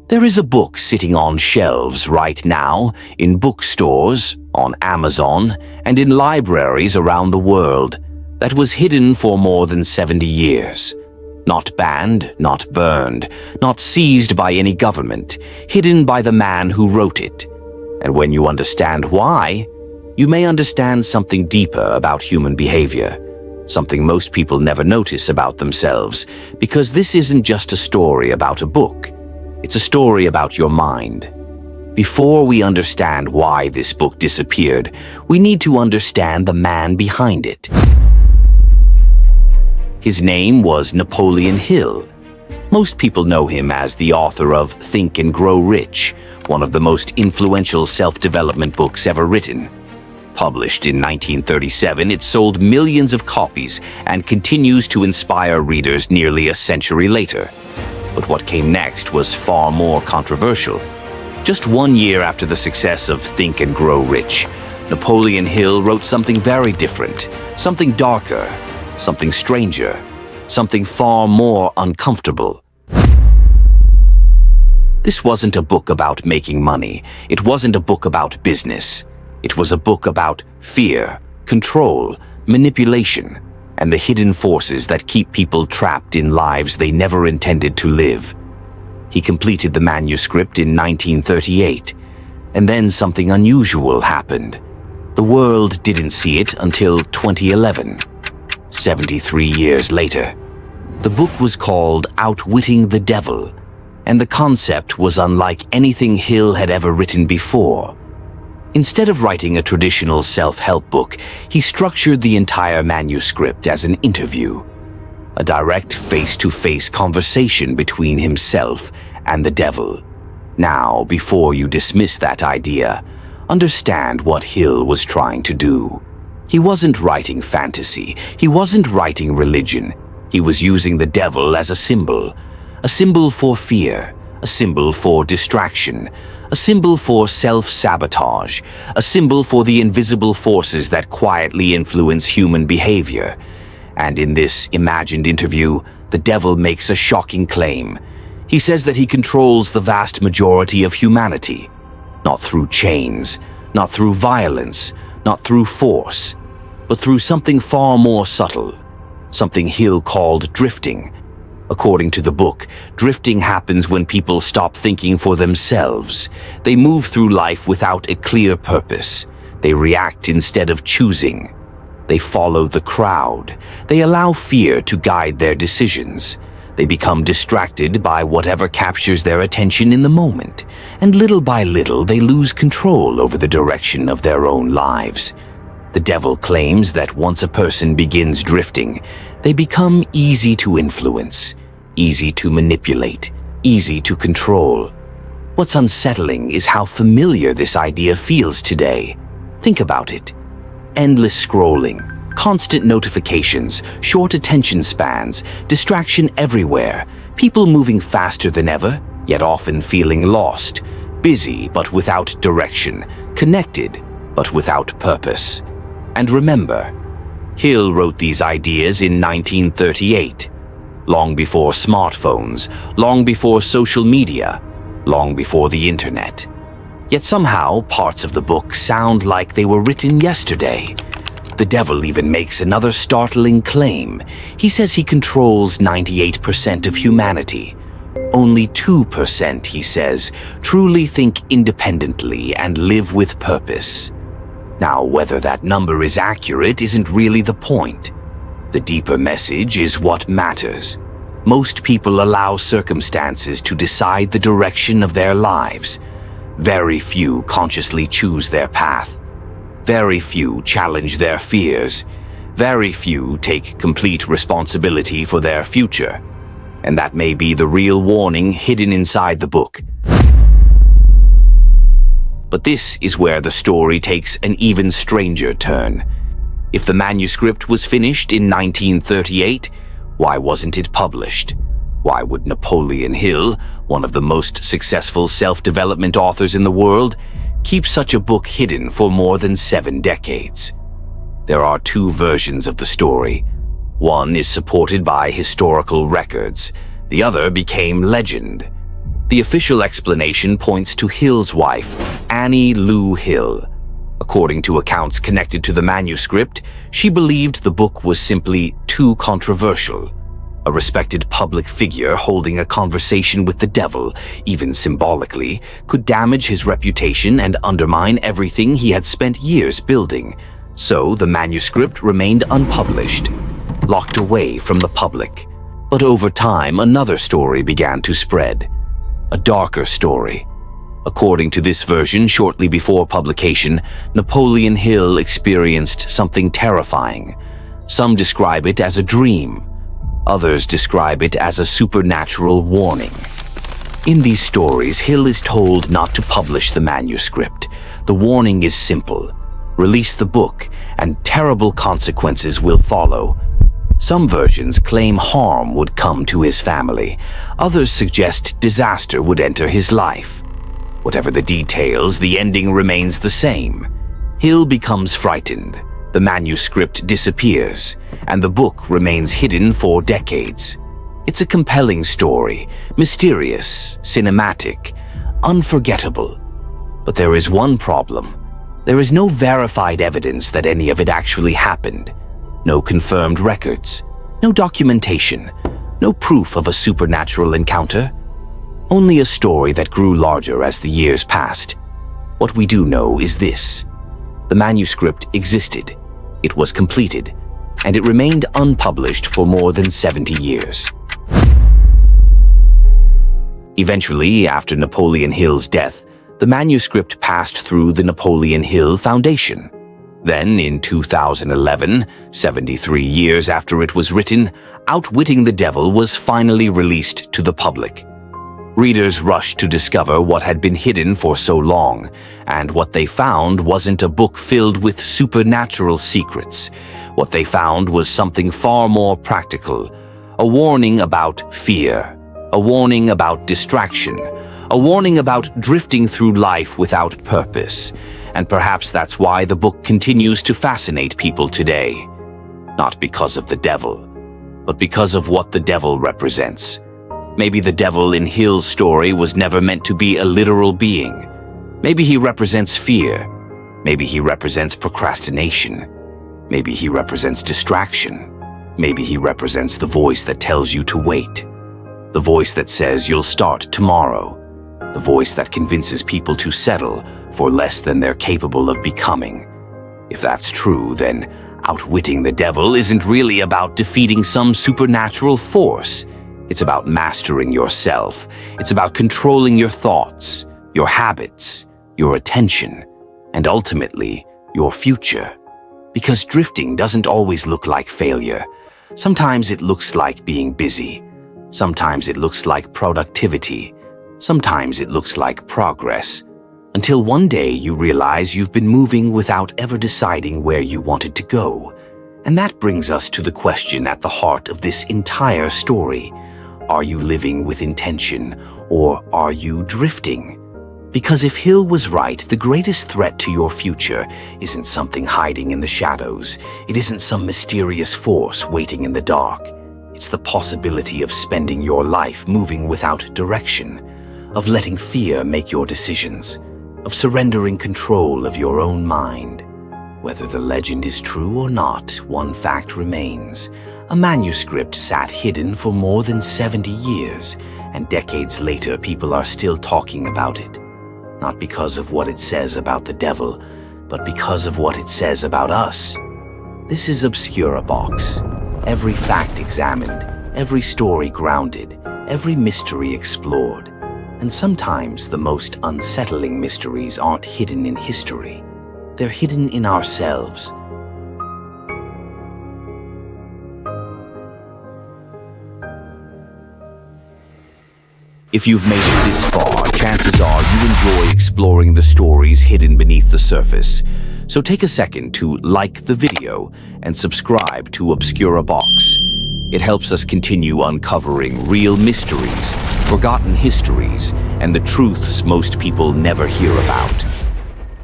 There is a book sitting on shelves right now in bookstores, on Amazon, and in libraries around the world that was hidden for more than 70 years. Not banned, not burned, not seized by any government, hidden by the man who wrote it. And when you understand why, you may understand something deeper about human behavior, something most people never notice about themselves, because this isn't just a story about a book. It's a story about your mind. Before we understand why this book disappeared, we need to understand the man behind it. His name was Napoleon Hill. Most people know him as the author of Think and Grow Rich, one of the most influential self-development books ever written. Published in 1937, it sold millions of copies and continues to inspire readers nearly a century later. But what came next was far more controversial. Just 1 year after the success of Think and Grow Rich, Napoleon Hill wrote something very different, something darker, something stranger, something far more uncomfortable. This wasn't a book about making money. It wasn't a book about business. It was a book about fear, control, manipulation, and the hidden forces that keep people trapped in lives they never intended to live. He completed the manuscript in 1938, and then something unusual happened. The world didn't see it until 2011, 73 years later. The book was called Outwitting the Devil, and the concept was unlike anything Hill had ever written before. Instead of writing a traditional self-help book, he structured the entire manuscript as an interview, a direct face-to-face conversation between himself and the devil. Now, before you dismiss that idea, understand what Hill was trying to do. He wasn't writing fantasy. He wasn't writing religion. He was using the devil as a symbol for fear, a symbol for distraction, a symbol for self-sabotage, a symbol for the invisible forces that quietly influence human behavior. And in this imagined interview, the devil makes a shocking claim. He says that he controls the vast majority of humanity, not through chains, not through violence, not through force, but through something far more subtle, something Hill called drifting. According to the book, drifting happens when people stop thinking for themselves. They move through life without a clear purpose. They react instead of choosing. They follow the crowd. They allow fear to guide their decisions. They become distracted by whatever captures their attention in the moment, and little by little they lose control over the direction of their own lives. The devil claims that once a person begins drifting, they become easy to influence, easy to manipulate, easy to control. What's unsettling is how familiar this idea feels today. Think about it. Endless scrolling, constant notifications, short attention spans, distraction everywhere, people moving faster than ever, yet often feeling lost, busy but without direction, connected but without purpose. And remember, Hill wrote these ideas in 1938, long before smartphones, long before social media, long before the internet. Yet somehow, parts of the book sound like they were written yesterday. The devil even makes another startling claim. He says he controls 98% of humanity. Only 2%, he says, truly think independently and live with purpose. Now, whether that number is accurate isn't really the point. The deeper message is what matters. Most people allow circumstances to decide the direction of their lives. Very few consciously choose their path. Very few challenge their fears. Very few take complete responsibility for their future. And that may be the real warning hidden inside the book. But this is where the story takes an even stranger turn. If the manuscript was finished in 1938, why wasn't it published? Why would Napoleon Hill, one of the most successful self-development authors in the world, keep such a book hidden for more than 7 decades? There are 2 versions of the story. One is supported by historical records. The other became legend. The official explanation points to Hill's wife, Annie Lou Hill. According to accounts connected to the manuscript, she believed the book was simply too controversial. A respected public figure holding a conversation with the devil, even symbolically, could damage his reputation and undermine everything he had spent years building. So the manuscript remained unpublished, locked away from the public. But over time, another story began to spread. A darker story. According to this version, shortly before publication, Napoleon Hill experienced something terrifying. Some describe it as a dream. Others describe it as a supernatural warning. In these stories, Hill is told not to publish the manuscript. The warning is simple. Release the book, and terrible consequences will follow. Some versions claim harm would come to his family. Others suggest disaster would enter his life. Whatever the details, the ending remains the same. Hill becomes frightened. The manuscript disappears, and the book remains hidden for decades. It's a compelling story, mysterious, cinematic, unforgettable. But there is one problem. There is no verified evidence that any of it actually happened. No confirmed records, no documentation, no proof of a supernatural encounter. Only a story that grew larger as the years passed. What we do know is this. The manuscript existed, it was completed, and it remained unpublished for more than 70 years. Eventually, after Napoleon Hill's death, the manuscript passed through the Napoleon Hill Foundation. Then, in 2011, 73 years after it was written, Outwitting the Devil was finally released to the public. Readers rushed to discover what had been hidden for so long, and what they found wasn't a book filled with supernatural secrets. What they found was something far more practical, a warning about fear, a warning about distraction, a warning about drifting through life without purpose. And perhaps that's why the book continues to fascinate people today. Not because of the devil, but because of what the devil represents. Maybe the devil in Hill's story was never meant to be a literal being. Maybe he represents fear. Maybe he represents procrastination. Maybe he represents distraction. Maybe he represents the voice that tells you to wait. The voice that says you'll start tomorrow. The voice that convinces people to settle for less than they're capable of becoming. If that's true, then outwitting the devil isn't really about defeating some supernatural force. It's about mastering yourself. It's about controlling your thoughts, your habits, your attention, and ultimately, your future. Because drifting doesn't always look like failure. Sometimes it looks like being busy. Sometimes it looks like productivity. Sometimes it looks like progress. Until one day you realize you've been moving without ever deciding where you wanted to go. And that brings us to the question at the heart of this entire story. Are you living with intention, or are you drifting? Because if Hill was right, the greatest threat to your future isn't something hiding in the shadows. It isn't some mysterious force waiting in the dark. It's the possibility of spending your life moving without direction, of letting fear make your decisions, of surrendering control of your own mind. Whether the legend is true or not, one fact remains. A manuscript sat hidden for more than 70 years, and decades later people are still talking about it. Not because of what it says about the devil, but because of what it says about us. This is Obscura Box. Every fact examined, every story grounded, every mystery explored. And sometimes the most unsettling mysteries aren't hidden in history. They're hidden in ourselves. If you've made it this far, chances are you enjoy exploring the stories hidden beneath the surface. So take a second to like the video and subscribe to Obscura Box. It helps us continue uncovering real mysteries, forgotten histories, and the truths most people never hear about.